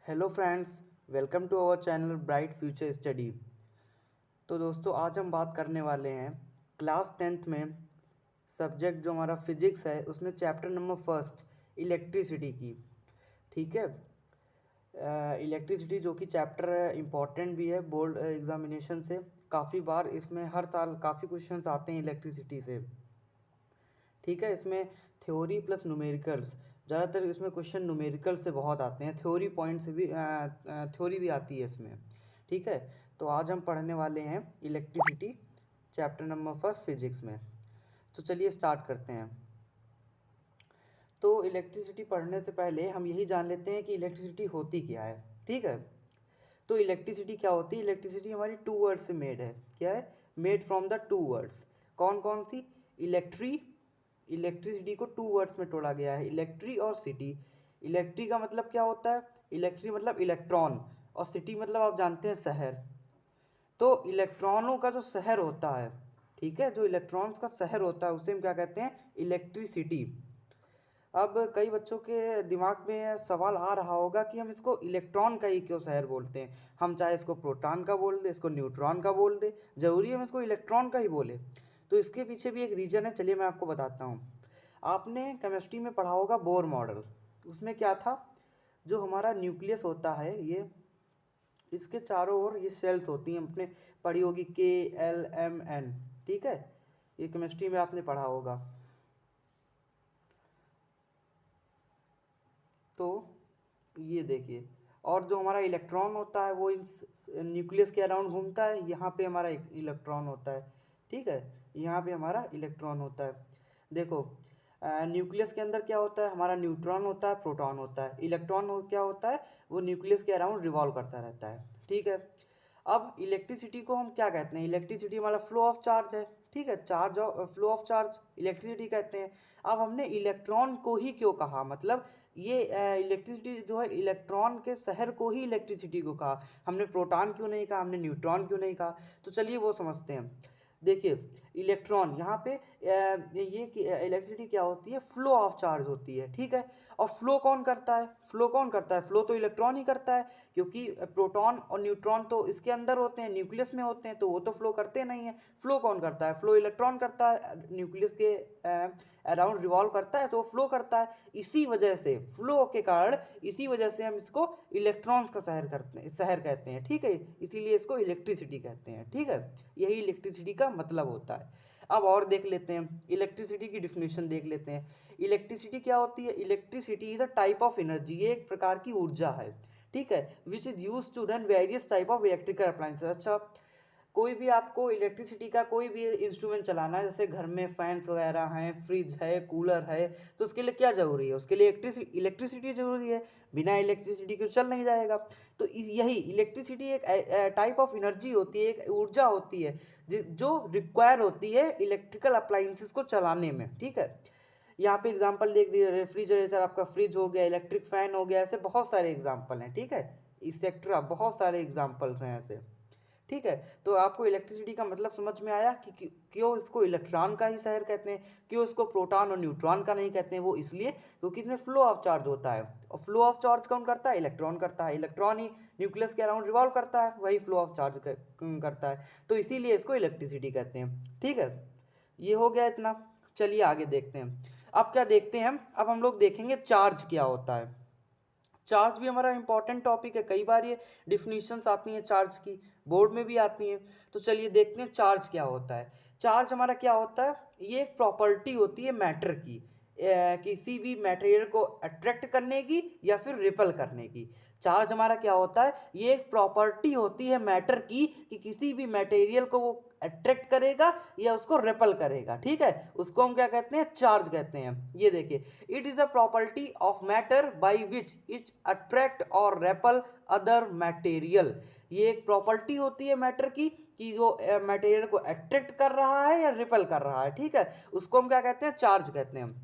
Hello friends, welcome to our channel bright future study. तो दोस्तों, आज हम बात करने वाले हैं क्लास 10th में सब्जेक्ट जो हमारा फिजिक्स है उसमें चैप्टर नंबर फर्स्ट इलेक्ट्रिसिटी की। ठीक है। इलेक्ट्रिसिटी जो कि चैप्टर इम्पॉर्टेंट भी है बोर्ड एग्जामिनेशन से। काफ़ी बार इसमें हर साल काफ़ी क्वेश्चंस आते हैं इलेक्ट्रिसिटी से। ठीक है। इसमें थ्योरी प्लस न्यूमेरिकल्स, ज़्यादातर इसमें क्वेश्चन न्यूमेरिकल से बहुत आते हैं, थ्योरी पॉइंट से भी थ्योरी भी आती है इसमें। ठीक है। तो आज हम पढ़ने वाले हैं electricity chapter number first physics में। तो चलिए स्टार्ट करते हैं। तो इलेक्ट्रिसिटी पढ़ने से पहले हम यही जान लेते हैं कि इलेक्ट्रिसिटी होती क्या है। ठीक है। तो इलेक्ट्रिसिटी क्या होती है? इलेक्ट्रिसिटी हमारी टू वर्ड्स से मेड है। क्या है? Made from the two words. कौन कौन सी? इलेक्ट्रिसिटी को टू वर्ड्स में तोड़ा गया है, इलेक्ट्री और सिटी। इलेक्ट्री का मतलब क्या होता है? इलेक्ट्री मतलब इलेक्ट्रॉन, और सिटी मतलब आप जानते हैं शहर। तो इलेक्ट्रॉनों का जो शहर होता है, ठीक है, जो इलेक्ट्रॉन्स का शहर होता है उसे हम क्या कहते हैं? इलेक्ट्रिसिटी। अब कई बच्चों के दिमाग में सवाल आ रहा होगा कि हम इसको इलेक्ट्रॉन का ही क्यों शहर बोलते हैं, हम चाहे इसको प्रोटॉन का बोल दे, इसको न्यूट्रॉन का बोल दे, जरूरी है हम इसको इलेक्ट्रॉन का ही बोले? तो इसके पीछे भी एक रीज़न है, चलिए मैं आपको बताता हूँ। आपने केमिस्ट्री में पढ़ा होगा बोर मॉडल। उसमें क्या था? जो हमारा न्यूक्लियस होता है, ये इसके चारों ओर ये सेल्स होती हैं, अपने पढ़ी होगी KLMN। ठीक है, ये केमिस्ट्री में आपने पढ़ा होगा। तो ये देखिए, और जो हमारा इलेक्ट्रॉन होता है वो इस न्यूक्लियस के अराउंड घूमता है। यहाँ पे हमारा इलेक्ट्रॉन होता है। ठीक है, यहाँ पे हमारा इलेक्ट्रॉन होता है। देखो, न्यूक्लियस के अंदर क्या होता है? हमारा न्यूट्रॉन होता है, प्रोटॉन होता है। इलेक्ट्रॉन क्या होता है? वो न्यूक्लियस के अराउंड रिवॉल्व करता रहता है। ठीक है। अब इलेक्ट्रिसिटी को हम क्या कहते हैं? इलेक्ट्रिसिटी हमारा फ्लो ऑफ चार्ज है। ठीक है, charge flow of charge electricity कहते हैं। अब हमने इलेक्ट्रॉन को ही क्यों कहा? मतलब ये इलेक्ट्रिसिटी जो है, इलेक्ट्रॉन के शहर को ही इलेक्ट्रिसिटी को कहा। हमने प्रोटॉन क्यों नहीं कहा? हमने न्यूट्रॉन क्यों नहीं कहा? तो चलिए वो समझते हैं। देखिए, इलेक्ट्रॉन यहाँ पे ये इलेक्ट्रिसिटी क्या होती है? फ्लो ऑफ चार्ज होती है। ठीक है। और फ्लो कौन करता है? फ्लो कौन करता है? फ्लो तो इलेक्ट्रॉन ही करता है, क्योंकि प्रोटॉन और न्यूट्रॉन तो इसके अंदर होते हैं, न्यूक्लियस में होते हैं, तो वो तो फ्लो करते नहीं है। फ्लो कौन करता है? फ्लो इलेक्ट्रॉन करता है, न्यूक्लियस के अराउंड रिवॉल्व करता है, तो वो फ्लो करता है। इसी वजह से, फ्लो के कारण, इसी वजह से हम इसको इलेक्ट्रॉन्स का शहर कहते हैं। ठीक है, इसीलिए इसको इलेक्ट्रिसिटी कहते हैं। ठीक है, यही इलेक्ट्रिसिटी का मतलब होता है। अब और देख लेते हैं, इलेक्ट्रिसिटी की डिफिनेशन देख लेते हैं। इलेक्ट्रिसिटी क्या होती है? Electricity is a type of energy, ये एक प्रकार की ऊर्जा है। ठीक है, which is use to run various type of electrical appliances. अच्छा, कोई भी आपको इलेक्ट्रिसिटी का कोई भी इंस्ट्रूमेंट चलाना है, जैसे घर में फैंस वगैरह हैं, फ्रिज है, कूलर है, तो उसके लिए क्या ज़रूरी है? उसके लिए इलेक्ट्रिसिटी ज़रूरी है। बिना इलेक्ट्रिसिटी के चल नहीं जाएगा। तो यही इलेक्ट्रिसिटी एक टाइप ऑफ एनर्जी होती है, एक ऊर्जा होती है जो रिक्वायर होती है इलेक्ट्रिकल अप्लाइंसेस को चलाने में। ठीक है, यहाँ पे एग्जांपल देख लीजिए, रेफ्रिजरेटर आपका फ्रिज हो गया, इलेक्ट्रिक फैन हो गया, ऐसे बहुत सारे एग्जांपल हैं। ठीक है, इसेक्ट्रा बहुत सारे एग्जांपल्स हैं ऐसे। ठीक है, तो आपको इलेक्ट्रिसिटी का मतलब समझ में आया कि क्यों इसको इलेक्ट्रॉन का ही शहर कहते हैं, क्यों इसको प्रोटॉन और न्यूट्रॉन का नहीं कहते हैं। वो इसलिए क्योंकि इसमें फ्लो ऑफ चार्ज होता है, और फ्लो ऑफ चार्ज कौन करता है? इलेक्ट्रॉन करता है। इलेक्ट्रॉन ही न्यूक्लियस के अराउंड रिवॉल्व करता है, वही फ्लो ऑफ चार्ज करता है, तो इसीलिए इसको इलेक्ट्रिसिटी कहते हैं। ठीक है, ये हो गया इतना। चलिए आगे देखते हैं। अब क्या देखते हैं अब हम लोग देखेंगे चार्ज क्या होता है। चार्ज भी हमारा इंपॉर्टेंट टॉपिक है, कई बार ये डिफिनीशंस आती हैं चार्ज की, बोर्ड में भी आती हैं। तो चलिए देखते हैं चार्ज क्या होता है। चार्ज हमारा क्या होता है? ये एक प्रॉपर्टी होती है मैटर की, किसी भी मटेरियल को अट्रैक्ट करने की या फिर रिपल करने की। चार्ज हमारा क्या होता है? ये एक प्रॉपर्टी होती है मैटर की कि किसी भी मटेरियल को वो अट्रैक्ट करेगा या उसको रेपल करेगा। ठीक है, उसको हम क्या कहते हैं? चार्ज कहते हैं। ये देखिए, it is a property of matter by which it attract और रेपल अदर मटेरियल। ये एक प्रॉपर्टी होती है मैटर की कि जो मटेरियल को अट्रैक्ट कर रहा है या रिपल कर रहा है। ठीक है, उसको हम क्या कहते हैं? चार्ज कहते हैं।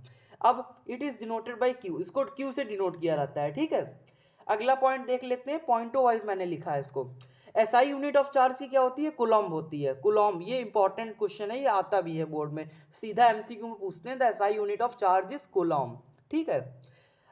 अब it is denoted by Q, इसको क्यू से डिनोट किया जाता है। ठीक है, अगला पॉइंट देख लेते हैं, पॉइंटो वाइज मैंने लिखा है इसको। एसआई यूनिट ऑफ चार्ज की क्या होती है? कूलॉम्ब होती है। कूलॉम्ब, ये इंपॉर्टेंट क्वेश्चन है, ये आता भी है बोर्ड में, सीधा एमसीक्यू में पूछते हैं, the SI unit of charge is coulomb. ठीक है,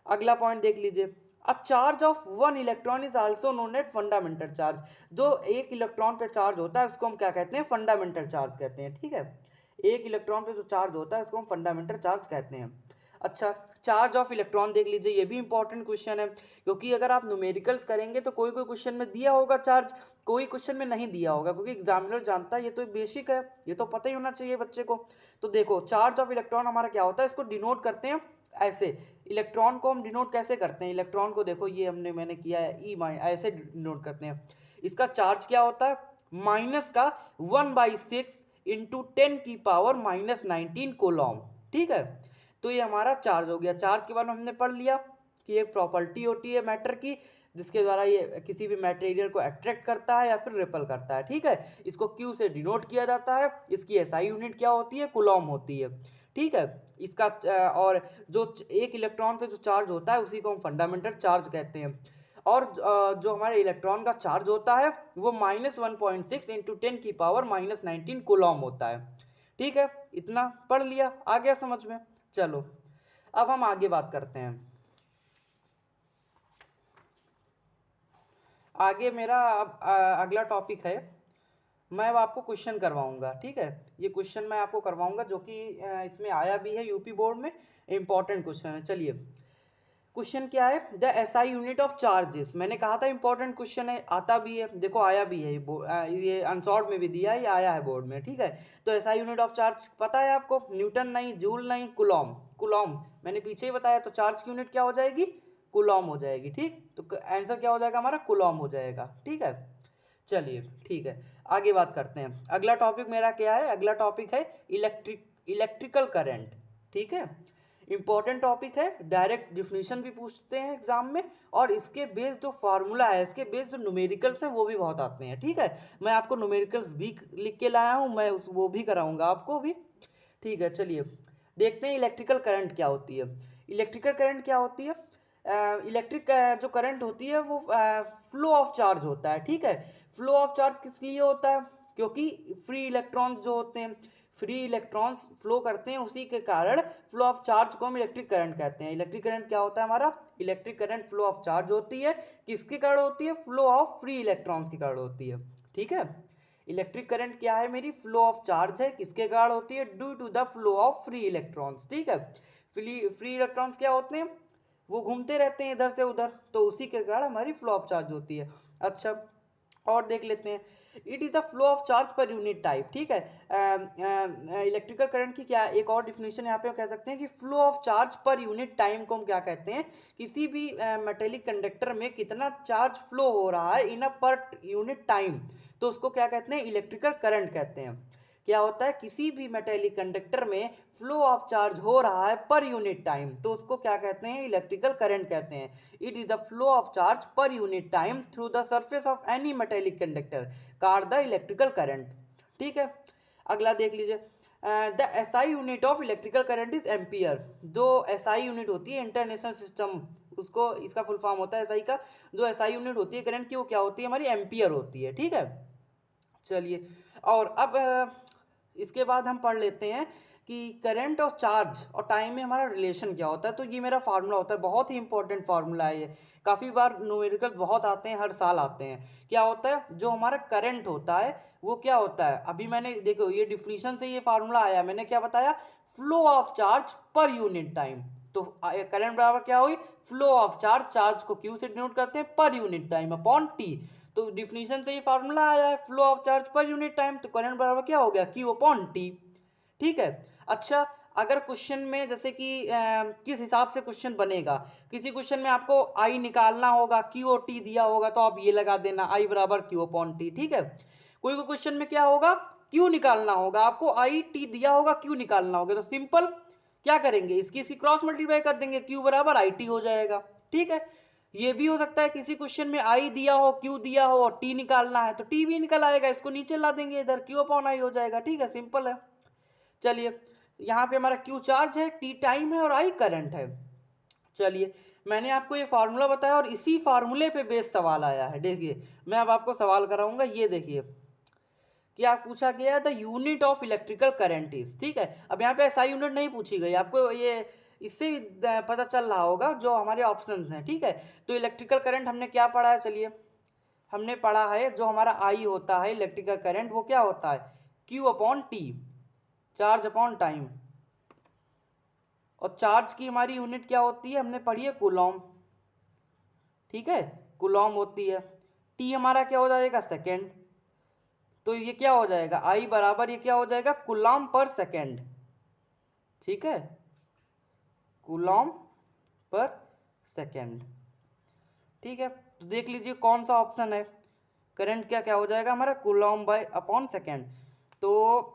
अगला पॉइंट देख लीजिए। A charge of one electron is also known as fundamental charge. जो एक इलेक्ट्रॉन पे चार्ज होता है उसको हम क्या कहते हैं, फंडामेंटल चार्ज कहते हैं। ठीक है, एक इलेक्ट्रॉन पे जो चार्ज होता है उसको हम फंडामेंटल चार्ज कहते हैं। अच्छा, चार्ज ऑफ इलेक्ट्रॉन देख लीजिए, ये भी इंपॉर्टेंट क्वेश्चन है, क्योंकि अगर आप न्यूमेरिकल्स करेंगे तो कोई कोई क्वेश्चन में दिया होगा चार्ज, कोई क्वेश्चन में नहीं दिया होगा, क्योंकि एग्जामिनर जानता है, ये तो बेसिक है, ये तो पता ही होना चाहिए बच्चे को। तो देखो चार्ज ऑफ इलेक्ट्रॉन हमारा क्या होता है, इसको डिनोट करते हैं ऐसे। इलेक्ट्रॉन को हम डिनोट कैसे करते हैं, इलेक्ट्रॉन को देखो ये मैंने किया है ई माइन, ऐसे डिनोट करते हैं। इसका चार्ज क्या होता है, माइनस का 1/6 इंटू 10⁻⁻19 कोलॉम। ठीक है, तो ये हमारा चार्ज हो गया। चार्ज के बारे में हमने पढ़ लिया कि एक प्रॉपर्टी होती है मैटर की, जिसके द्वारा ये किसी भी मटेरियल को अट्रैक्ट करता है या फिर रिपल करता है। ठीक है, इसको क्यू से डिनोट किया जाता है। इसकी एसआई यूनिट क्या होती है, कूलॉम होती है। ठीक है, इसका और जो एक इलेक्ट्रॉन पे जो चार्ज होता है उसी को हम फंडामेंटल चार्ज कहते हैं। और जो हमारे इलेक्ट्रॉन का चार्ज होता है वो -1.6 इंटू 10⁻⁻19 कूलॉम होता है। ठीक है, इतना पढ़ लिया, आ गया समझ में। चलो अब हम आगे बात करते हैं। आगे मेरा अब अगला टॉपिक है, मैं अब आपको क्वेश्चन करवाऊंगा। ठीक है, ये क्वेश्चन मैं आपको करवाऊंगा जो कि इसमें आया भी है यूपी बोर्ड में, इंपॉर्टेंट क्वेश्चन है। चलिए क्वेश्चन क्या है, the SI unit of charges. मैंने कहा था इंपॉर्टेंट क्वेश्चन है, आता भी है, देखो आया भी है, ये अनसॉर्ट में भी दिया है, ये आया है बोर्ड में। ठीक है, तो एसआई यूनिट ऑफ चार्ज पता है आपको, न्यूटन नहीं, जूल नहीं, कुलॉम। कुलॉम मैंने पीछे ही बताया, तो चार्ज की यूनिट क्या हो जाएगी, कुलॉम हो जाएगी। ठीक, तो आंसर क्या हो जाएगा हमारा, कुलॉम हो जाएगा। ठीक है, चलिए ठीक है, आगे बात करते हैं। अगला टॉपिक मेरा क्या है, अगला टॉपिक है इलेक्ट्रिकल करंट। ठीक है, इंपॉर्टेंट टॉपिक है, डायरेक्ट डिफिनीशन भी पूछते हैं एग्जाम में, और इसके बेस जो फार्मूला है, इसके बेस जो न्यूमेरिकल्स हैं वो भी बहुत आते हैं। ठीक है, मैं आपको न्यूमेरिकल्स भी लिख के लाया हूँ, मैं वो भी कराऊंगा आपको भी। ठीक है, चलिए देखते हैं इलेक्ट्रिकल करंट क्या होती है। इलेक्ट्रिकल करंट क्या होती है, इलेक्ट्रिक जो करंट होती है वो फ्लो ऑफ चार्ज होता है। ठीक है, फ्लो ऑफ चार्ज किस लिए होता है, क्योंकि फ्री इलेक्ट्रॉन्स जो होते हैं, फ्री इलेक्ट्रॉन्स फ्लो करते हैं, उसी के कारण फ्लो ऑफ चार्ज को हम इलेक्ट्रिक करंट कहते हैं। इलेक्ट्रिक करंट क्या होता है हमारा, electric current flow of charge होती है, किसके कारण होती है, फ्लो ऑफ फ्री इलेक्ट्रॉन्स के कारण होती है। ठीक है, इलेक्ट्रिक करंट क्या है मेरी, फ्लो ऑफ चार्ज है, किसके कारण होती है, due to the flow of free electrons. ठीक है, फ्री इलेक्ट्रॉन्स क्या होते हैं, वो घूमते रहते हैं इधर से उधर, तो उसी के कारण हमारी फ्लो ऑफ चार्ज होती है। अच्छा, और देख लेते हैं, it is the flow of charge per unit type. ठीक है, इलेक्ट्रिकल करंट की क्या एक और डिफिनेशन यहाँ पे कह सकते हैं कि flow of charge per unit time को हम क्या कहते हैं, किसी भी मेटेलिक कंडक्टर में कितना चार्ज फ्लो हो रहा है इन अ पर यूनिट टाइम, तो उसको क्या कहते हैं, इलेक्ट्रिकल करंट कहते हैं। क्या होता है, किसी भी मेटेलिक कंडक्टर में फ्लो ऑफ चार्ज हो रहा है पर यूनिट टाइम, तो उसको क्या कहते हैं, इलेक्ट्रिकल करंट कहते हैं। It is the flow of charge per unit time through the surface of any metallic conductor car the electrical current. ठीक है, अगला देख लीजिए, the SI unit of electrical current is ampere. जो एसआई यूनिट होती है इंटरनेशनल सिस्टम, उसको इसका फुल फॉर्म होता है एसआई का, जो एसआई यूनिट होती है करंट की वो क्या होती है हमारी, एम्पियर होती है। ठीक है, चलिए, और अब इसके बाद हम पढ़ लेते हैं कि करंट और चार्ज और टाइम में हमारा रिलेशन क्या होता है। तो ये मेरा फार्मूला होता है, बहुत ही इंपॉर्टेंट फार्मूला है ये, काफ़ी बार न्यूमेरिकल्स बहुत आते हैं, हर साल आते हैं। क्या होता है, जो हमारा करंट होता है वो क्या होता है, अभी मैंने देखो ये डिफिनीशन से ये फार्मूला आया, मैंने क्या बताया, flow of charge per unit time. तो करंट बराबर क्या हुई, फ्लो ऑफ चार्ज, चार्ज को क्यू से डिनोट करते हैं, per unit time upon T. तो डिफिनीशन से ये फार्मूला आया है, flow of charge per unit time, तो करंट बराबर क्या हो गया, क्यू अपॉन टी। ठीक है, अच्छा, अगर क्वेश्चन में जैसे कि किस हिसाब से क्वेश्चन बनेगा, किसी क्वेश्चन में आपको आई निकालना होगा, क्यू और टी दिया होगा, तो आप ये लगा देना आई बराबर क्यू अपॉन टी। ठीक है, कोई क्वेश्चन में क्या होगा, क्यू निकालना होगा, आपको आई टी दिया होगा, क्यू निकालना होगा, तो सिंपल क्या करेंगे, इसकी क्रॉस मल्टीप्लाई कर देंगे, क्यू बराबर आई टी हो जाएगा। ठीक है, ये भी हो सकता है किसी क्वेश्चन में आई दिया हो, क्यू दिया हो और टी निकालना है, तो टी भी निकल आएगा, इसको नीचे ला देंगे इधर, क्यू अपॉन आई हो जाएगा। ठीक है, सिंपल है। चलिए, यहाँ पे हमारा क्यू चार्ज है, टी टाइम है और आई करंट है। चलिए, मैंने आपको ये फार्मूला बताया और इसी फार्मूले पे बेस सवाल आया है। देखिए, मैं अब आपको सवाल कराऊंगा, ये देखिए क्या पूछा गया है, the unit of electrical current is. ठीक है, अब यहाँ पे एसआई यूनिट नहीं पूछी गई आपको, ये इससे भी पता चल रहा होगा जो हमारे ऑप्शंस हैं, ठीक है। तो इलेक्ट्रिकल करंट हमने क्या पढ़ा है, चलिए हमने पढ़ा है जो हमारा आई होता है इलेक्ट्रिकल करंट वो क्या होता है, Q upon T, charge upon time. और चार्ज की हमारी यूनिट क्या होती है, हमने पढ़ी है कूलॉम, ठीक है, कूलॉम होती है। टी हमारा क्या हो जाएगा, सेकेंड। तो ये क्या हो जाएगा, आई बराबर ये क्या हो जाएगा, कूलॉम पर सेकेंड, ठीक है, कूलॉम पर सेकेंड, ठीक है। तो देख लीजिए कौन सा ऑप्शन है, करंट क्या क्या हो जाएगा हमारा, कूलॉम बाय अपॉन सेकेंड। तो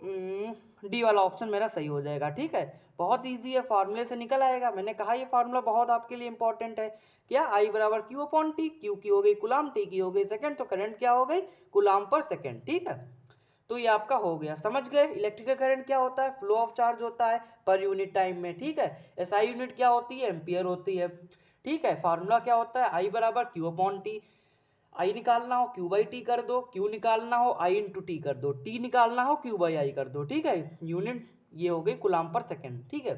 डी वाला ऑप्शन मेरा सही हो जाएगा, ठीक है। बहुत इजी है, फार्मूले से निकल आएगा। मैंने कहा ये फार्मूला बहुत आपके लिए इंपॉर्टेंट है। क्या, आई बराबर क्यू अपॉन टी, क्यू की हो गई कूलॉम, टी की हो गई सेकेंड, तो करंट क्या हो गई, कूलॉम पर सेकेंड, ठीक है। तो ये आपका हो गया, समझ गए इलेक्ट्रिकल करंट क्या होता है, फ्लो ऑफ चार्ज होता है पर यूनिट टाइम में, ठीक है। एसआई यूनिट क्या होती है, एम्पियर होती है, ठीक है। फार्मूला क्या होता है, आई बराबर क्यू अपॉन टी, आई निकालना हो क्यू बाई टी कर दो, क्यू निकालना हो आई इंटू टी कर दो, टी निकालना हो क्यू बाई आई कर दो, ठीक है। यूनिट ये हो गई कूलॉम पर सेकेंड, ठीक है।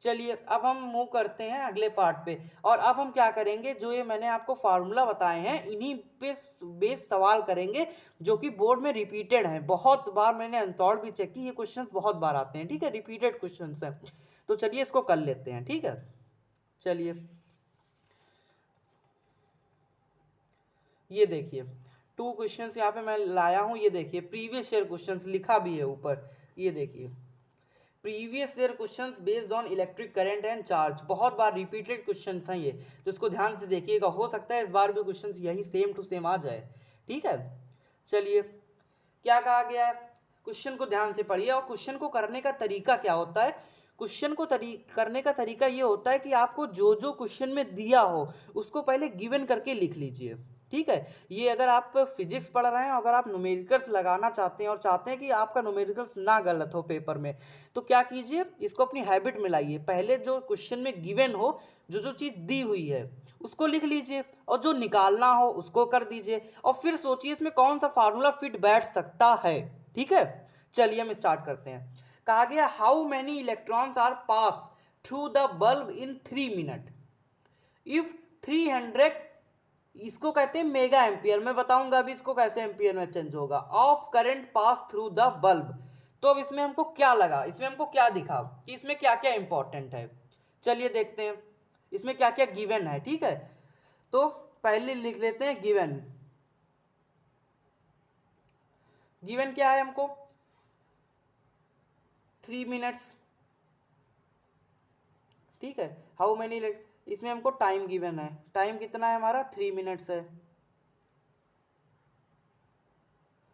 चलिए अब हम मूव करते हैं अगले पार्ट पे। और अब हम क्या करेंगे, जो ये मैंने आपको फार्मूला बताए हैं इन्हीं पे बेस सवाल करेंगे जो कि बोर्ड में रिपीटेड हैं। बहुत बार मैंने अनसॉल्व भी चेक की, ये क्वेश्चंस बहुत बार आते हैं, ठीक है, रिपीटेड क्वेश्चंस हैं। तो चलिए इसको कर लेते हैं, ठीक है। चलिए ये देखिए 2 क्वेश्चंस यहाँ पे मैं लाया हूँ, ये देखिए प्रीवियस ईयर क्वेश्चंस लिखा भी है ऊपर, ये देखिए previous year questions based on electric current and charge. बहुत बार रिपीटेड क्वेश्चंस हैं ये, तो इसको ध्यान से देखिएगा, हो सकता है इस बार भी क्वेश्चंस यही सेम टू सेम आ जाए, ठीक है। चलिए क्या कहा गया है, क्वेश्चन को ध्यान से पढ़िए। और क्वेश्चन को करने का तरीका क्या होता है, क्वेश्चन को करने का तरीका ये होता है कि आपको जो जो क्वेश्चन में दिया हो उसको पहले गिवन करके लिख लीजिए, ठीक है। ये अगर आप फिजिक्स पढ़ रहे हैं, अगर आप न्यूमेरिकल्स लगाना चाहते हैं और चाहते हैं कि आपका न्यूमेरिकल्स ना गलत हो पेपर में, तो क्या कीजिए, इसको अपनी हैबिट में लाइए। पहले जो क्वेश्चन में गिवन हो, जो जो चीज़ दी हुई है उसको लिख लीजिए, और जो निकालना हो उसको कर दीजिए, और फिर सोचिए इसमें कौन सा फार्मूला फिट बैठ सकता है, ठीक है। चलिए हम स्टार्ट करते हैं। कहा गया how many electrons are pass through the bulb in 3 minute if 300, इसको कहते हैं मेगा एम्पियर। मैं बताऊंगा अभी इसको कैसे एम्पियर में चेंज होगा। Of current pass through the bulb, तो अब इसमें हमको क्या लगा, इसमें हमको क्या दिखा कि इसमें क्या क्या इंपॉर्टेंट है। चलिए देखते हैं इसमें क्या क्या गिवन है, ठीक है। तो पहले लिख लेते हैं गिवन। गिवन क्या है हमको, 3 मिनट्स, ठीक है। हाउ मेनी, इसमें हमको टाइम गिवन है, टाइम कितना है हमारा, 3 मिनट्स है।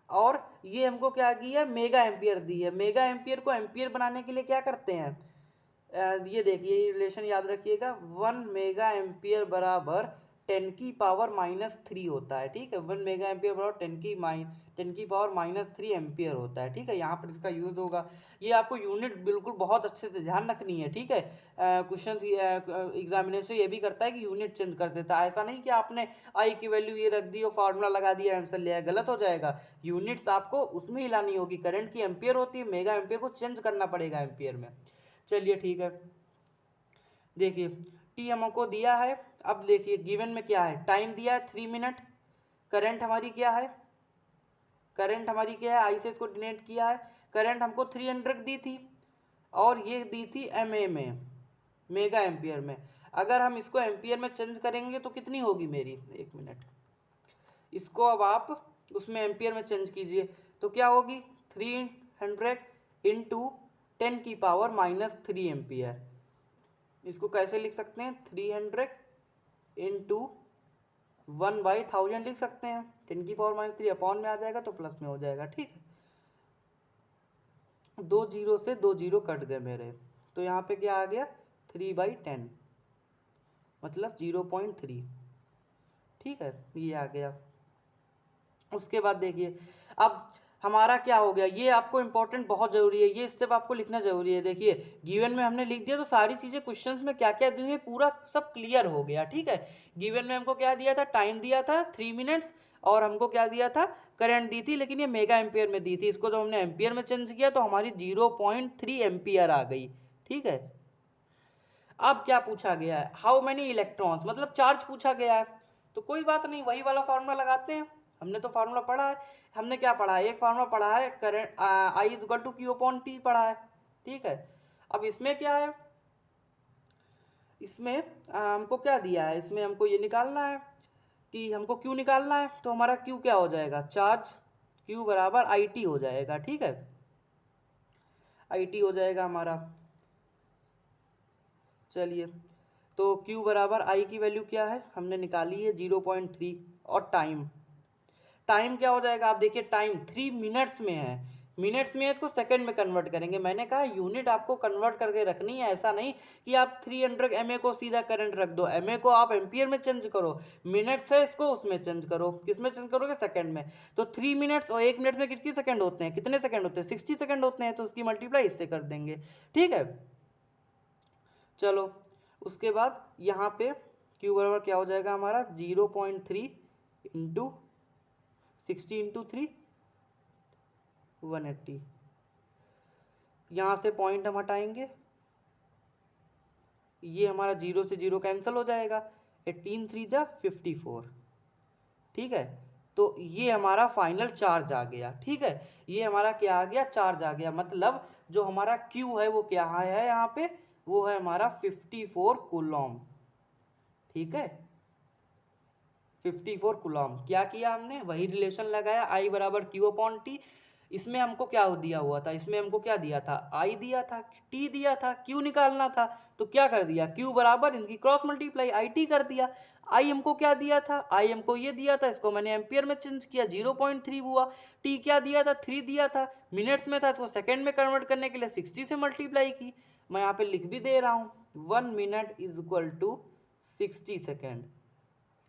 और ये हमको क्या दी है, मेगा एम्पियर दी है। मेगा एम्पियर को एम्पियर बनाने के लिए क्या करते हैं, ये देखिए ये रिलेशन याद रखिएगा, 1 मेगा एम्पियर बराबर 10 की पावर -3 होता है, ठीक है। 1 मेगा एम्पियर बराबर 10 की पावर -3 एम्पियर होता है, ठीक है। यहाँ पर इसका यूज होगा। ये आपको यूनिट बिल्कुल बहुत अच्छे से ध्यान रखनी है, ठीक है। क्वेश्चन एग्जामिनेशन ये भी करता है कि यूनिट चेंज कर देता है। ऐसा नहीं कि आपने आई की वैल्यू ये रख दी और फार्मूला लगा दिया आंसर लिया, गलत हो जाएगा। यूनिट्स आपको उसमें ही लानी होगी, करंट की एम्पियर होती है, मेगा एम्पियर को चेंज करना पड़ेगा एम्पियर में। चलिए ठीक है, देखिए टी हमको दिया है। अब देखिए गिवन में क्या है, टाइम दिया है 3 मिनट, करंट हमारी क्या है, करंट हमारी क्या है, आई से इसको डिनोट किया है। करंट हमको 300 दी थी और ये दी थी एमए में, मेगा एम्पियर में। अगर हम इसको एम्पियर में चेंज करेंगे तो कितनी होगी मेरी, 1 मिनट, इसको अब आप उसमें एम्पियर में चेंज कीजिए तो क्या होगी, 300 इंटू 10 की पावर -3 एम्पियर। इसको कैसे लिख सकते हैं, 300 इंटू 1/1000 लिख सकते हैं। 10 की पावर -3 अपॉन में आ जाएगा तो प्लस में हो जाएगा, ठीक है। 2 जीरो से 2 जीरो कट गए मेरे, तो यहाँ पे क्या आ गया, 3/10 मतलब 0.3, ठीक है, ये आ गया। उसके बाद देखिए अब हमारा क्या हो गया, ये आपको इंपॉर्टेंट बहुत जरूरी है, ये स्टेप आपको लिखना जरूरी है। देखिए गिवन में हमने लिख दिया तो सारी चीजें क्वेश्चंस में क्या क्या दी है पूरा सब क्लियर हो गया, ठीक है। गिवन में हमको क्या दिया था, टाइम दिया था 3 मिनट्स, और हमको क्या दिया था, करंट दी थी, लेकिन ये मेगा एम्पियर में दी थी। इसको जब हमने एम्पियर में चेंज किया तो हमारी 0.3 एम्पियर आ गई, ठीक है। अब क्या पूछा गया है, हाउ मेनी इलेक्ट्रॉन्स, मतलब चार्ज पूछा गया है। तो कोई बात नहीं, वही वाला फार्मूला लगाते हैं। हमने तो फार्मूला पढ़ा है, हमने क्या पढ़ा है, एक फार्मूला पढ़ा है current I equal to Q upon T पढ़ा है, ठीक है। अब इसमें क्या है, इसमें हमको क्या दिया है, इसमें हमको ये निकालना है कि हमको क्यू निकालना है। तो हमारा क्यू क्या हो जाएगा, चार्ज क्यू बराबर आई टी हो जाएगा, ठीक है, आई टी हो जाएगा हमारा। चलिए, तो Q बराबर I की वैल्यू क्या है, हमने निकाली है 0.3, और टाइम, टाइम क्या हो जाएगा, आप देखिए टाइम 3 मिनट्स में है, मिनट्स में है, इसको सेकंड में कन्वर्ट करेंगे। मैंने कहा यूनिट आपको कन्वर्ट करके रखनी है, ऐसा नहीं कि आप 300 MA को सीधा करंट रख दो, MA को आप एम्पियर में चेंज करो, मिनट्स है इसको उसमें चेंज करो, किस में चेंज करोगे, सेकंड में। तो 3 मिनट्स और 1 मिनट में कितने सेकंड होते हैं, कितने सेकंड होते हैं, 60 सेकंड होते हैं, तो उसकी मल्टीप्लाई इससे कर देंगे, ठीक है। चलो, उसके बाद यहाँ पे Q बराबर क्या हो जाएगा हमारा 0.3 इंटू 60 इंटू 3 180। यहाँ से पॉइंट हम हटाएंगे, ये हमारा 0 से 0 कैंसिल हो जाएगा, 18 3 जा 54, ठीक है। तो ये हमारा फाइनल चार्ज आ गया, ठीक है, ये हमारा क्या आ गया, चार्ज आ गया। मतलब जो हमारा Q है वो क्या है यहाँ पे, वो है हमारा 54 कूलॉम, ठीक है, 54 कूलॉम। क्या किया हमने, वही रिलेशन लगाया, I बराबर Q अपॉन टी। इसमें हमको क्या दिया हुआ था, इसमें हमको क्या दिया था, I दिया था, T दिया था, Q निकालना था, तो क्या कर दिया, Q बराबर इनकी क्रॉस मल्टीप्लाई IT कर दिया। I हमको क्या दिया था, I हमको ये दिया था, इसको मैंने एम्पियर में चेंज किया, 0.3 हुआ। T क्या दिया था, 3 दिया था, मिनट्स में था, इसको सेकेंड में कन्वर्ट करने के लिए 60 से मल्टीप्लाई की। मैं यहाँ पे लिख भी दे रहा हूँ, 1 minute is equal to 60 second,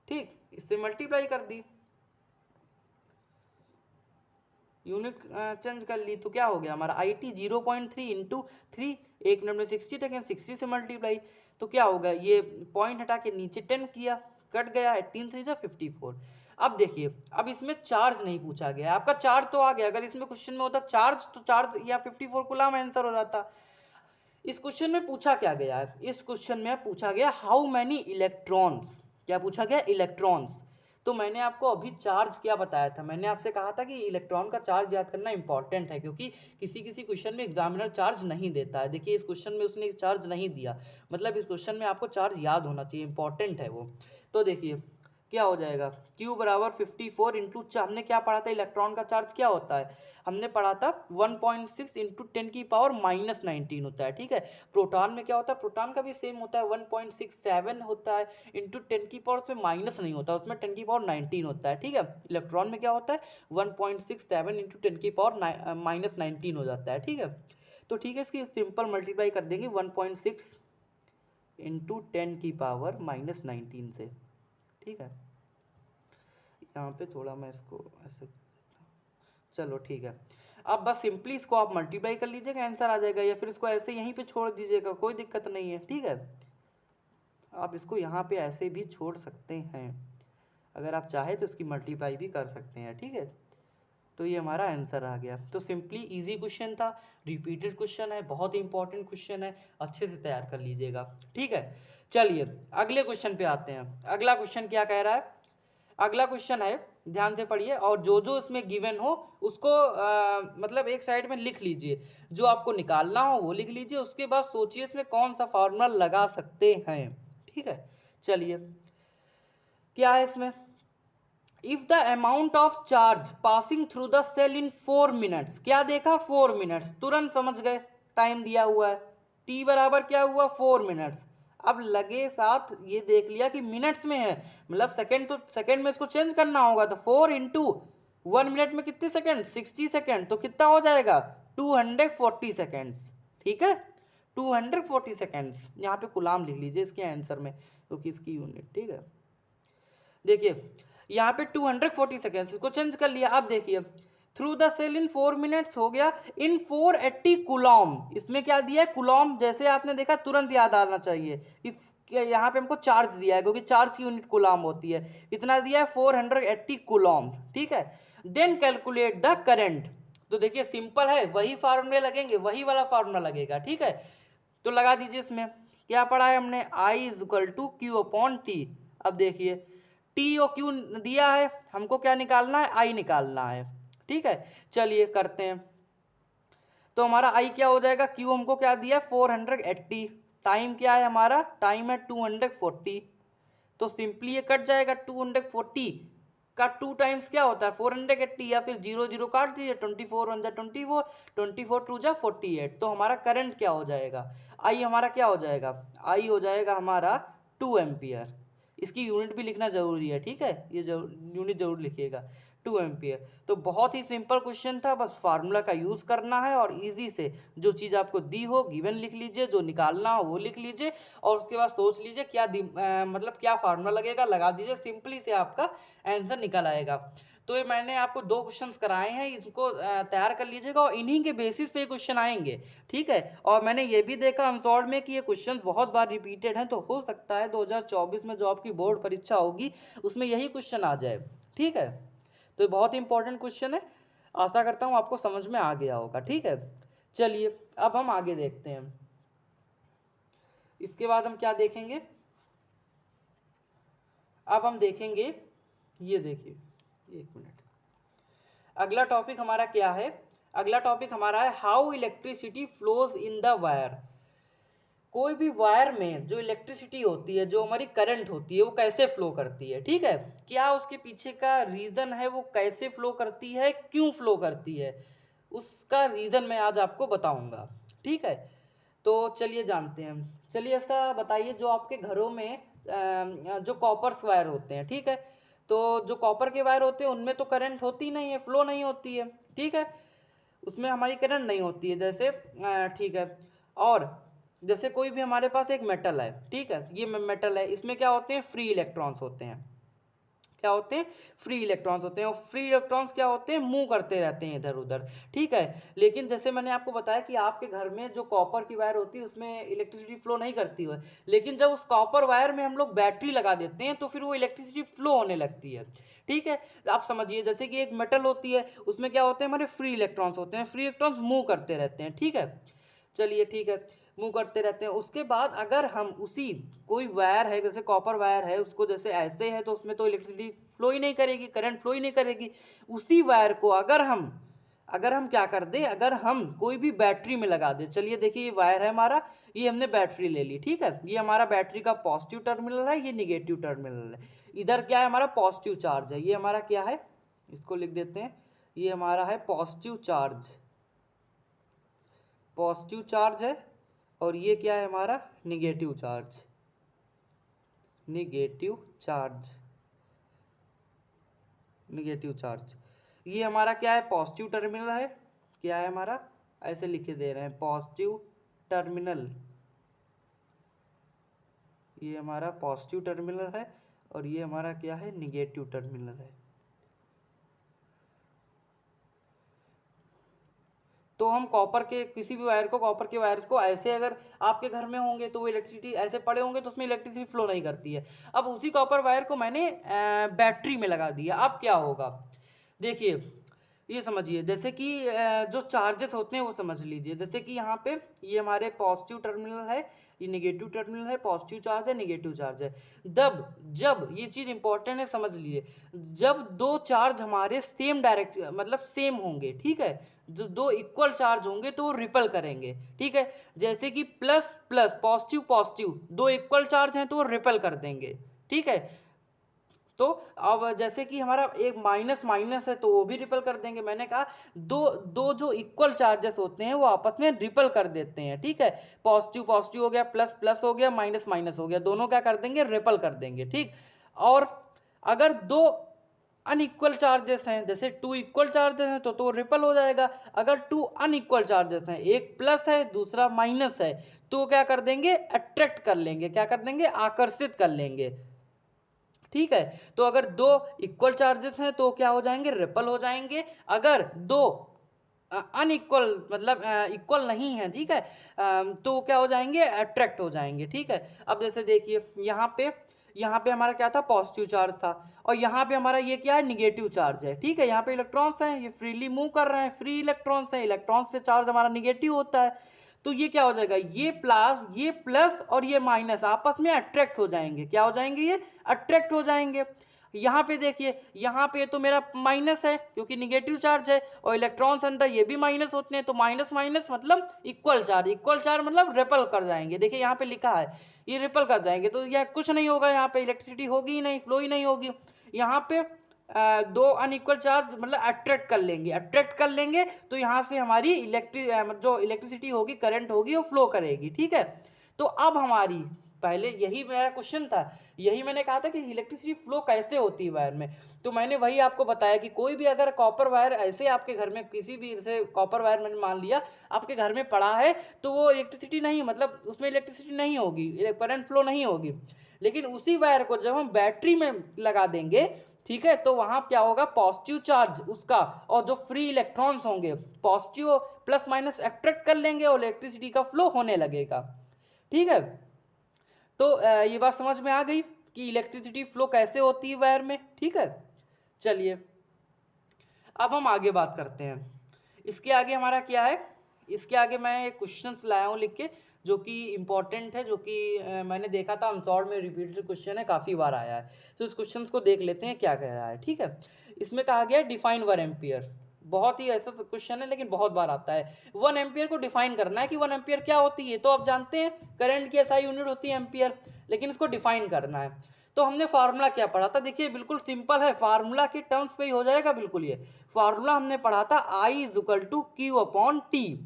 ठीक, इससे मल्टीप्लाई कर दी, यूनिट चेंज कर ली, तो क्या हो गया हमारा आई टी 0.3 इंटू 3, 1 मिनट में 60 सेकेंड, 60 से मल्टीप्लाई, तो क्या होगा, ये पॉइंट हटा के नीचे 10 किया, कट गया, 18 3 से 54। अब देखिए, अब इसमें चार्ज नहीं पूछा गया, आपका चार्ज तो आ गया, अगर इसमें क्वेश्चन में होता चार्ज तो चार्ज या 54 कूलम आंसर हो जाता। इस क्वेश्चन में पूछा क्या गया है, इस क्वेश्चन में पूछा गया हाउ मैनी इलेक्ट्रॉन्स, क्या पूछा गया, इलेक्ट्रॉन्स। तो मैंने आपको अभी चार्ज क्या बताया था, मैंने आपसे कहा था कि इलेक्ट्रॉन का चार्ज याद करना इंपॉर्टेंट है, क्योंकि किसी किसी क्वेश्चन में एग्जामिनर चार्ज नहीं देता है। देखिए इस क्वेश्चन में उसने चार्ज नहीं दिया, मतलब इस क्वेश्चन में आपको चार्ज याद होना चाहिए, इंपॉर्टेंट है वो। तो देखिए क्या हो जाएगा, Q बराबर 54 इंटू, हमने क्या पढ़ा था, इलेक्ट्रॉन का चार्ज क्या होता है, हमने पढ़ा था 1.6 इंटू 10 की पावर -19 होता है, ठीक है। प्रोटॉन में क्या होता है, प्रोटॉन का भी सेम होता है, 1.67 होता है इंटू 10 की पावर, उसमें माइनस नहीं होता, उसमें 10 की पावर 19 होता है, ठीक है। इलेक्ट्रॉन में क्या होता है, 1.67 इंटू 10 की पावर -19 हो जाता है, ठीक है। तो ठीक है, इसकी सिंपल मल्टीप्लाई कर देंगे 1.6 इंटू 10 की पावर -19 से, ठीक है। यहाँ पे थोड़ा मैं इसको ऐसे, चलो ठीक है। अब बस सिंपली इसको आप मल्टीप्लाई कर लीजिएगा, आंसर आ जाएगा, या फिर इसको ऐसे यहीं पे छोड़ दीजिएगा, कोई दिक्कत नहीं है, ठीक है। आप इसको यहाँ पे ऐसे भी छोड़ सकते हैं, अगर आप चाहे तो इसकी मल्टीप्लाई भी कर सकते हैं, ठीक है। तो ये हमारा आंसर आ गया। तो सिंपली इजी क्वेश्चन था, रिपीटेड क्वेश्चन है, बहुत इंपॉर्टेंट क्वेश्चन है, अच्छे से तैयार कर लीजिएगा, ठीक है। चलिए अगले क्वेश्चन पे आते हैं। अगला क्वेश्चन क्या कह रहा है, अगला क्वेश्चन है, ध्यान से पढ़िए, और जो जो इसमें गिवन हो उसको मतलब एक साइड में लिख लीजिए, जो आपको निकालना हो वो लिख लीजिए, उसके बाद सोचिए इसमें कौन सा फार्मूला लगा सकते हैं, ठीक है। चलिए क्या है इसमें, if the amount of charge passing through the cell in 4 minutes, क्या देखा 4 मिनट्स, तुरंत समझ गए, टाइम दिया हुआ है, टी बराबर क्या हुआ 4 मिनट्स। अब लगे साथ ये देख लिया कि मिनट्स में है, मतलब सेकंड, तो सेकंड में इसको चेंज करना होगा, तो 4 इंटू 1 मिनट में कितने सेकंड, 60 सेकंड, तो कितना हो जाएगा 240 सेकंड्स, ठीक है, 240 सेकंड्स। यहाँ पे कूलम लिख लीजिए इसके आंसर में, क्योंकि इसकी यूनिट, ठीक है। देखिए यहाँ पे 240 सेकेंड्स, इसको चेंज कर लिया। अब देखिए through the cell in 4 minutes हो गया इन 480 कूलॉम, इसमें क्या दिया है कूलॉम, जैसे आपने देखा तुरंत याद आना चाहिए कि यहाँ पे हमको चार्ज दिया है, क्योंकि चार्ज की यूनिट कूलॉम होती है, कितना दिया है 480 कूलॉम, ठीक है। देन कैलकुलेट द करंट, तो देखिए सिंपल है, वही फार्मूले लगेंगे, वही वाला फार्मूला लगेगा, ठीक है। तो लगा दीजिए इसमें क्या पढ़ा है हमने, I is equal to Q upon T. अब देखिए टी और क्यू दिया है, हमको क्या निकालना है, आई निकालना है। ठीक है, चलिए करते हैं। तो हमारा आई क्या हो जाएगा, क्यू हमको क्या दिया है 480, टाइम क्या है हमारा, टाइम है 240। तो सिंपली ये कट जाएगा, 240 का 2 टाइम्स क्या होता है 480, या फिर 0 0 काट दीजिए, 24 1 जा 24, 24 2 जा 48। तो हमारा करंट क्या हो जाएगा, आई हमारा क्या हो जाएगा, आई हो जाएगा हमारा 2 एम्पियर। इसकी यूनिट भी लिखना जरूरी है, ठीक है, ये यूनिट जरूर लिखिएगा, 2 एम्पियर। तो बहुत ही सिंपल क्वेश्चन था, बस फार्मूला का यूज़ करना है और इजी से जो चीज़ आपको दी हो गिवन लिख लीजिए, जो निकालना हो वो लिख लीजिए, और उसके बाद सोच लीजिए क्या मतलब क्या फार्मूला लगेगा, लगा दीजिए, सिंपली से आपका आंसर निकल आएगा। तो ये मैंने आपको 2 क्वेश्चंस कराए हैं, इसको तैयार कर लीजिएगा और इन्हीं के बेसिस पे क्वेश्चन आएंगे। ठीक है, और मैंने ये भी देखा अनसॉल्व में कि ये क्वेश्चन बहुत बार रिपीटेड हैं, तो हो सकता है 2024 में जो आपकी बोर्ड परीक्षा होगी उसमें यही क्वेश्चन आ जाए। ठीक है, तो ये बहुत इंपॉर्टेंट क्वेश्चन है, आशा करता हूँ आपको समझ में आ गया होगा। ठीक है, चलिए अब हम आगे देखते हैं। इसके बाद हम क्या देखेंगे, अब हम देखेंगे, ये देखिए 1 मिनट, अगला टॉपिक हमारा क्या है, अगला टॉपिक हमारा है how electricity flows in the wire. कोई भी वायर में जो इलेक्ट्रिसिटी होती है, जो हमारी करंट होती है, वो कैसे फ्लो करती है। ठीक है, क्या उसके पीछे का रीज़न है, वो कैसे फ्लो करती है, क्यों फ्लो करती है, उसका रीज़न मैं आज आपको बताऊंगा। ठीक है, तो चलिए जानते हैं। चलिए ऐसा बताइए, जो आपके घरों में जो कॉपर्स वायर होते हैं, ठीक है, तो जो कॉपर के वायर होते हैं उनमें तो करंट होती नहीं है, फ्लो नहीं होती है। ठीक है, उसमें हमारी करंट नहीं होती है, जैसे ठीक है, और जैसे कोई भी हमारे पास एक मेटल है, ठीक है, ये मेटल है, इसमें क्या होते हैं, फ्री इलेक्ट्रॉन्स होते हैं। क्या होते हैं, फ्री इलेक्ट्रॉन्स होते हैं, और फ्री इलेक्ट्रॉन्स क्या होते हैं, मूव करते रहते हैं इधर उधर। ठीक है, लेकिन जैसे मैंने आपको बताया कि आपके घर में जो कॉपर की वायर होती है उसमें इलेक्ट्रिसिटी फ्लो नहीं करती है, लेकिन जब उस कॉपर वायर में हम लोग बैटरी लगा देते हैं तो फिर वो इलेक्ट्रिसिटी फ्लो होने लगती है। ठीक है, आप समझिए, जैसे कि एक मेटल होती है, उसमें क्या होते हैं, हमारे फ्री इलेक्ट्रॉन्स होते हैं, फ्री इलेक्ट्रॉन्स मूव करते रहते हैं। ठीक है, चलिए ठीक है, मूव करते रहते हैं। उसके बाद अगर हम उसी, कोई वायर है जैसे कॉपर वायर है, उसको जैसे ऐसे है तो उसमें तो इलेक्ट्रिसिटी फ्लो ही नहीं करेगी, करंट फ्लो ही नहीं करेगी। उसी वायर को अगर हम क्या कर दें, अगर हम कोई भी बैटरी में लगा दें, चलिए देखिए ये वायर है हमारा, ये हमने बैटरी ले ली। ठीक है, ये हमारा बैटरी का पॉजिटिव टर्मिनल है, ये निगेटिव टर्मिनल है। इधर क्या है, हमारा पॉजिटिव चार्ज है, ये हमारा क्या है, इसको लिख देते हैं, ये हमारा है पॉजिटिव चार्ज, पॉजिटिव चार्ज है, और ये क्या है हमारा, negative charge, negative charge, negative charge. ये हमारा क्या है, पॉजिटिव टर्मिनल है, क्या है हमारा, ऐसे लिखे दे रहे हैं पॉजिटिव टर्मिनल, ये हमारा पॉजिटिव टर्मिनल है, और ये हमारा क्या है, निगेटिव टर्मिनल है। तो हम कॉपर के किसी भी वायर को, कॉपर के वायर्स को ऐसे अगर आपके घर में होंगे तो वो इलेक्ट्रिसिटी ऐसे पड़े होंगे तो उसमें इलेक्ट्रिसिटी फ्लो नहीं करती है। अब उसी कॉपर वायर को मैंने बैटरी में लगा दिया, अब क्या होगा, देखिए ये समझिए, जैसे कि जो चार्जेस होते हैं वो समझ लीजिए, जैसे कि यहाँ पे ये हमारे पॉजिटिव टर्मिनल है, ये निगेटिव टर्मिनल है, पॉजिटिव चार्ज है, निगेटिव चार्ज है। जब ये चीज़ इंपॉर्टेंट है, समझ लीजिए, जब दो चार्ज हमारे सेम डायरेक्ट मतलब सेम होंगे, ठीक है, जो दो इक्वल चार्ज होंगे तो वो रिपल करेंगे। ठीक है, जैसे कि प्लस प्लस, पॉजिटिव पॉजिटिव, दो इक्वल चार्ज हैं तो वो रिपल कर देंगे। ठीक है, तो अब जैसे कि हमारा एक माइनस माइनस है तो वो भी रिपल कर देंगे। मैंने कहा दो दो जो इक्वल चार्जेस होते हैं वो आपस में रिपल कर देते हैं। ठीक है, पॉजिटिव पॉजिटिव हो गया, प्लस प्लस हो गया, माइनस माइनस हो गया, दोनों क्या कर देंगे, रिपल कर देंगे। ठीक, और अगर दो अनइक्वल चार्जेस हैं, जैसे टू इक्वल चार्जेस हैं तो रिपल हो जाएगा। अगर टू अनइक्वल चार्जेस हैं, एक प्लस है दूसरा माइनस है, तो क्या कर देंगे, अट्रैक्ट कर लेंगे, क्या कर देंगे, आकर्षित कर लेंगे। ठीक है, तो अगर दो इक्वल चार्जेस हैं तो क्या हो जाएंगे, रिपल हो जाएंगे। अगर दो अनइक्वल मतलब इक्वल नहीं है, ठीक है, तो क्या हो जाएंगे, अट्रैक्ट हो जाएंगे। ठीक है, अब जैसे देखिए यहाँ पे हमारा क्या था, पॉजिटिव चार्ज था, और यहाँ पे हमारा ये क्या है, निगेटिव चार्ज है। ठीक है, यहाँ पे इलेक्ट्रॉन्स हैं, ये फ्रीली मूव कर रहे हैं, फ्री इलेक्ट्रॉन्स हैं, इलेक्ट्रॉन्स पे चार्ज हमारा निगेटिव होता है। तो ये क्या हो जाएगा, ये प्लस और ये माइनस आपस में अट्रैक्ट हो जाएंगे। क्या हो जाएंगे, ये अट्रैक्ट हो जाएंगे। यहाँ पे देखिए, यहाँ पे तो मेरा माइनस है क्योंकि निगेटिव चार्ज है, और इलेक्ट्रॉन्स अंदर ये भी माइनस होते हैं, तो माइनस माइनस मतलब इक्वल चार्ज मतलब रिपल कर जाएंगे। देखिए यहाँ पे लिखा है ये रिपल कर जाएंगे, तो यह कुछ नहीं होगा, यहाँ पे इलेक्ट्रिसिटी होगी ही नहीं, फ्लो ही नहीं होगी। यहाँ पे दो अनइक्वल चार्ज मतलब अट्रैक्ट कर लेंगे तो यहाँ से हमारी जो इलेक्ट्रिसिटी होगी, करंट होगी, वो फ्लो करेगी। ठीक है, तो अब हमारी पहले यही मेरा क्वेश्चन था, यही मैंने कहा था कि इलेक्ट्रिसिटी फ्लो कैसे होती है वायर में। तो मैंने वही आपको बताया कि कोई भी अगर कॉपर वायर ऐसे आपके घर में किसी भी जैसे कॉपर वायर मैंने मान लिया आपके घर में पड़ा है, तो वो इलेक्ट्रिसिटी नहीं, मतलब उसमें इलेक्ट्रिसिटी नहीं होगी, करंट फ्लो नहीं होगी। लेकिन उसी वायर को जब हम बैटरी में लगा देंगे, ठीक है, तो वहां क्या होगा, पॉजिटिव चार्ज उसका और जो फ्री इलेक्ट्रॉन्स होंगे पॉजिटिव प्लस माइनस अट्रैक्ट कर लेंगे और इलेक्ट्रिसिटी का फ्लो होने लगेगा। ठीक है, तो ये बात समझ में आ गई कि इलेक्ट्रिसिटी फ्लो कैसे होती है वायर में। ठीक है, चलिए अब हम आगे बात करते हैं। इसके आगे हमारा क्या है, इसके आगे मैं एक क्वेश्चंस लाया हूँ लिख के, जो कि इम्पॉर्टेंट है, जो कि मैंने देखा था अनसॉल्व में रिपीटेड क्वेश्चन है, काफ़ी बार आया है। तो इस क्वेश्चंस को देख लेते हैं क्या कह रहा है। ठीक है, इसमें कहा गया डिफाइन 1 एम्पियर। बहुत ही ऐसा क्वेश्चन है लेकिन बहुत बार आता है। 1 एम्पियर को डिफाइन करना है कि 1 एम्पियर क्या होती है, तो आप जानते हैं करंट की एसआई यूनिट होती है एम्पियर, लेकिन इसको डिफाइन करना है। तो हमने फार्मूला क्या पढ़ा था, देखिए बिल्कुल सिंपल है, फार्मूला के टर्म्स पे ही हो जाएगा बिल्कुल। ये फार्मूला हमने पढ़ा था I = Q/T।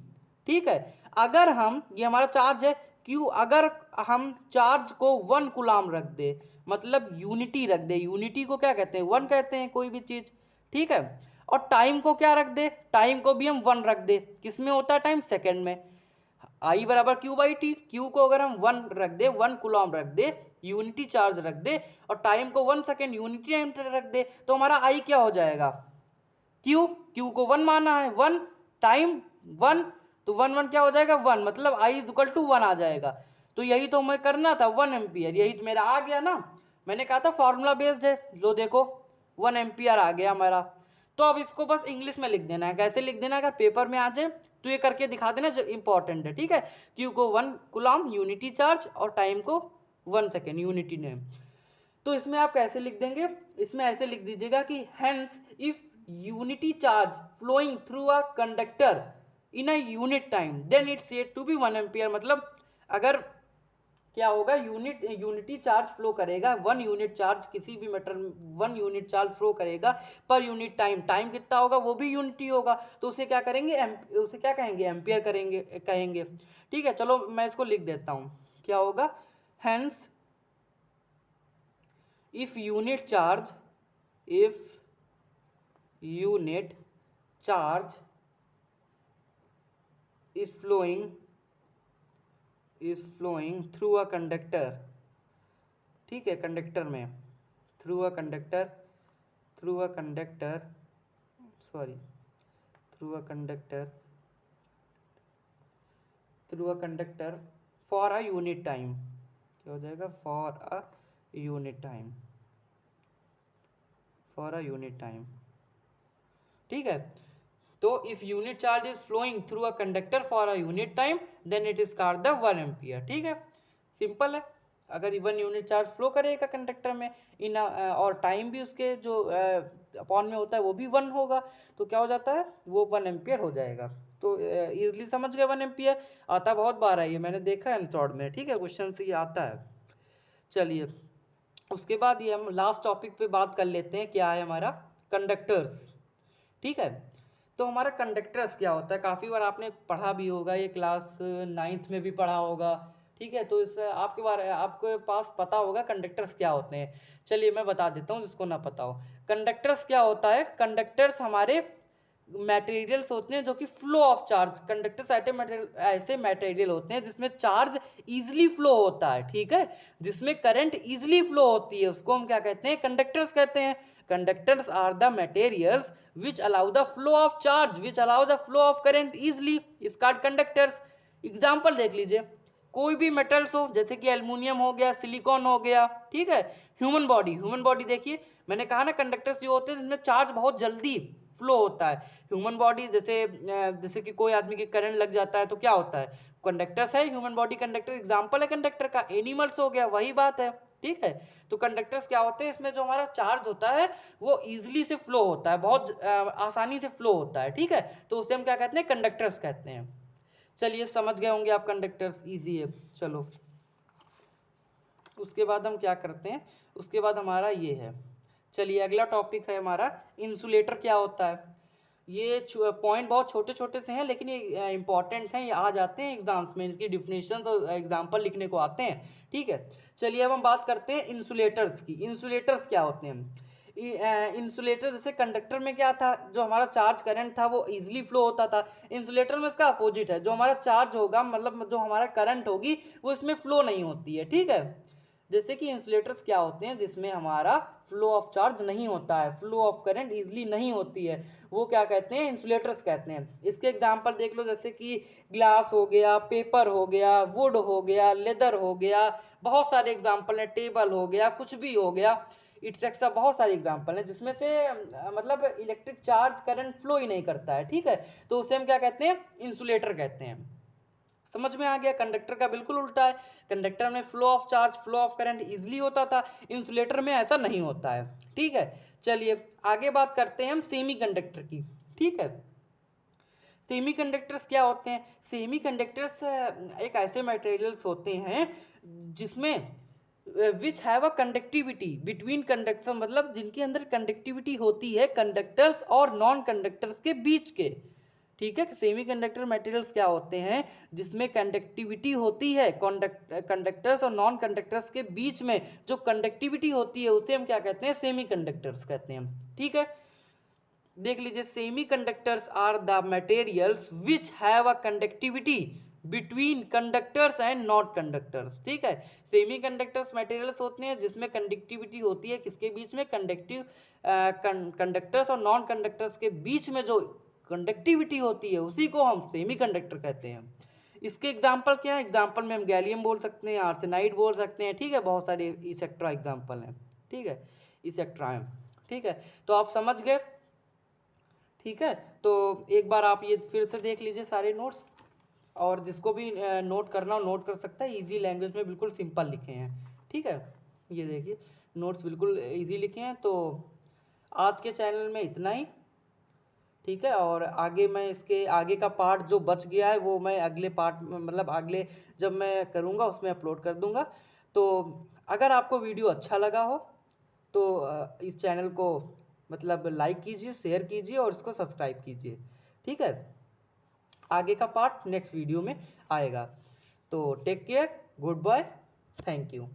ठीक है, अगर हम, ये हमारा चार्ज है Q, अगर हम चार्ज को 1 कूलाम रख दे, मतलब यूनिटी रख दे, यूनिटी को क्या कहते हैं, 1 कहते हैं कोई भी चीज। ठीक है, और टाइम को क्या रख दे, टाइम को भी हम 1 रख दे, किसमें होता है टाइम, सेकंड में। I = Q/T, Q को अगर हम 1 रख दे, 1 कूलाम रख दे, यूनिटी चार्ज रख दे, और टाइम को 1 सेकेंड यूनिटी टाइम रख दे, तो हमारा I क्या हो जाएगा, Q को 1 माना है, 1 टाइम 1, तो 1 क्या हो जाएगा, 1, मतलब I = 1 आ जाएगा। तो यही तो हमें करना था, 1 एम्पियर, यही तो मेरा आ गया ना। मैंने कहा था फार्मूला बेस्ड है, लो देखो 1 एम्पियर आ गया हमारा। तो अब इसको बस इंग्लिश में लिख देना है। कैसे लिख देना है, अगर पेपर में आ जाए तो ये करके दिखा देना, जो इंपॉर्टेंट है। ठीक है, Q को 1 कूलाम यूनिटी चार्ज और टाइम को 1 सेकेंड यूनिटी नेम। तो इसमें आप कैसे लिख देंगे, इसमें ऐसे लिख दीजिएगा कि hence if unity charge flowing through a conductor in a unit time then it's said to be 1 ampere. मतलब अगर क्या होगा, यूनिटी चार्ज फ्लो करेगा, 1 यूनिट चार्ज किसी भी मेटल 1 यूनिट चार्ज फ्लो करेगा पर यूनिट टाइम कितना होगा, वो भी यूनिटी होगा, तो उसे क्या करेंगे, उसे क्या कहेंगे, एम्पियर कहेंगे। ठीक है, चलो मैं इसको लिख देता हूँ, क्या होगा, hence if unit charge is flowing through a conductor, ठीक है, कंडक्टर में, through a conductor for a unit time, क्या हो जाएगा, फॉर अ यूनिट टाइम। ठीक है, तो if unit charge is flowing through a conductor for a unit time then it is called the 1 ampere. ठीक है, सिंपल है। अगर 1 यूनिट चार्ज फ्लो करेगा कंडक्टर में इन और टाइम भी उसके जो अपॉन में होता है वो भी 1 होगा, तो क्या हो जाता है, वो 1 एम्पियर हो जाएगा। तो इजीली समझ गए, 1 एम्पियर आता बहुत बार है, ये मैंने देखा है एनसॉर्ड में। ठीक है, क्वेश्चन से ये आता है। चलिए उसके बाद ये हम लास्ट टॉपिक पे बात कर लेते हैं, क्या है हमारा, कंडक्टर्स। ठीक है, तो हमारा कंडक्टर्स क्या होता है, काफ़ी बार आपने पढ़ा भी होगा, ये क्लास 9th में भी पढ़ा होगा। ठीक है, तो इस आपके पास पता होगा कंडक्टर्स क्या होते हैं। चलिए मैं बता देता हूँ जिसको ना पता हो। कंडक्टर्स क्या होता है, कंडक्टर्स हमारे मटेरियल्स होते हैं जो कि फ्लो ऑफ चार्ज, कंडक्टर्स ऐसे मटेरियल होते हैं जिसमें चार्ज इजीली फ्लो होता है। ठीक है, जिसमें करंट इजीली फ्लो होती है, उसको हम क्या कहते हैं, कंडक्टर्स कहते हैं। Conductors are the materials which allow the flow of charge, which allow the flow of current easily is called conductors। Example देख लीजिए, कोई भी मेटल्स हो, जैसे कि एल्युमिनियम हो गया, सिलिकॉन हो गया। ठीक है, ह्यूमन बॉडी देखिए, मैंने कहा ना कंडक्टर्स ये होते हैं जिनमें चार्ज बहुत जल्दी फ्लो होता है। ह्यूमन बॉडी जैसे कि कोई आदमी के करंट लग जाता है तो क्या होता है, कंडक्टर्स है, ह्यूमन बॉडी कंडक्टर एग्जाम्पल है कंडक्टर का, एनिमल्स हो गया, वही बात है, ठीक है। तो कंडक्टर्स क्या होते हैं, इसमें जो हमारा चार्ज होता है वो इजीली से फ्लो होता है, बहुत आसानी से फ्लो होता है, ठीक है। तो उसे हम क्या कहते हैं, कंडक्टर्स कहते हैं। चलिए समझ गए होंगे आप, कंडक्टर्स इजी है। चलो उसके बाद हम क्या करते हैं, उसके बाद हमारा ये है, चलिए अगला टॉपिक है हमारा इंसुलेटर क्या होता है। ये पॉइंट बहुत छोटे छोटे से हैं लेकिन ये इंपॉर्टेंट हैं, ये आ जाते हैं एग्जाम्स में, इसकी डिफिनेशन और एग्जाम्पल लिखने को आते हैं, ठीक है। चलिए अब हम बात करते हैं इंसुलेटर्स की। इंसुलेटर्स क्या होते हैं, इंसुलेटर जैसे कंडक्टर में क्या था, जो हमारा चार्ज करंट था वो इजीली फ्लो होता था, इंसुलेटर में इसका अपोजिट है, जो हमारा चार्ज होगा मतलब जो हमारा करंट होगी वो इसमें फ्लो नहीं होती है, ठीक है। जैसे कि इंसुलेटर्स क्या होते हैं, जिसमें हमारा फ्लो ऑफ चार्ज नहीं होता है, फ्लो ऑफ करंट इजीली नहीं होती है, वो क्या कहते हैं, इंसुलेटर्स कहते हैं। इसके एग्जांपल देख लो, जैसे कि ग्लास हो गया, पेपर हो गया, वुड हो गया, लेदर हो गया, बहुत सारे एग्जांपल हैं, टेबल हो गया, कुछ भी हो गया, इट्सेट्रा, बहुत सारे एग्जांपल हैं जिसमें से मतलब इलेक्ट्रिक चार्ज करंट फ्लो ही नहीं करता है, ठीक है। तो उसे हम क्या कहते हैं, इंसुलेटर कहते हैं। समझ में आ गया, कंडक्टर का बिल्कुल उल्टा है, कंडक्टर में flow of charge, flow of current easily होता था, इंसुलेटर में ऐसा नहीं होता है, ठीक है। चलिए आगे बात करते हैं हम सेमीकंडक्टर की, ठीक है। सेमीकंडक्टर्स क्या होते हैं, सेमीकंडक्टर्स एक ऐसे मटेरियल्स होते हैं जिसमें विच have a conductivity between conductor, मतलब जिनके अंदर कंडक्टिविटी होती है कंडक्टर्स और नॉन कंडक्टर्स के बीच के, ठीक है। सेमीकंडक्टर मटेरियल्स क्या होते हैं जिसमें कंडक्टिविटी होती है कंडक्टर्स और नॉन कंडक्टर्स के बीच में, जो कंडक्टिविटी होती है उसे हम क्या कहते हैं, सेमीकंडक्टर्स कहते हैं, ठीक है। देख लीजिए, semiconductors are the materials which have a conductivity between conductors and not conductors, ठीक है। सेमीकंडक्टर्स मटेरियल्स होते हैं जिसमें कंडक्टिविटी होती है किसके बीच में, कंडक्टर्स और नॉन कंडक्टर्स के बीच में जो कंडक्टिविटी होती है उसी को हम सेमीकंडक्टर कहते हैं। इसके एग्जाम्पल क्या है, एग्जाम्पल में हम गैलियम बोल सकते हैं, आर्सेनाइड बोल सकते हैं, ठीक है, बहुत सारे इसेक्ट्रा एग्जाम्पल हैं, ठीक है, इसेक्ट्रा हैं, ठीक है। तो आप समझ गए, ठीक है। तो एक बार आप ये फिर से देख लीजिए सारे नोट्स, और जिसको भी नोट करना हो नोट कर सकता है, इजी लैंग्वेज में बिल्कुल सिंपल लिखे हैं, ठीक है। ये देखिए नोट्स बिल्कुल इजी लिखे हैं। तो आज के चैनल में इतना ही, ठीक है। और आगे मैं इसके आगे का पार्ट जो बच गया है वो मैं अगले पार्ट मतलब अगले जब मैं करूँगा उसमें अपलोड कर दूँगा। तो अगर आपको वीडियो अच्छा लगा हो तो इस चैनल को मतलब लाइक कीजिए, शेयर कीजिए और इसको सब्सक्राइब कीजिए, ठीक है। आगे का पार्ट नेक्स्ट वीडियो में आएगा। तो take care, good bye, thank you.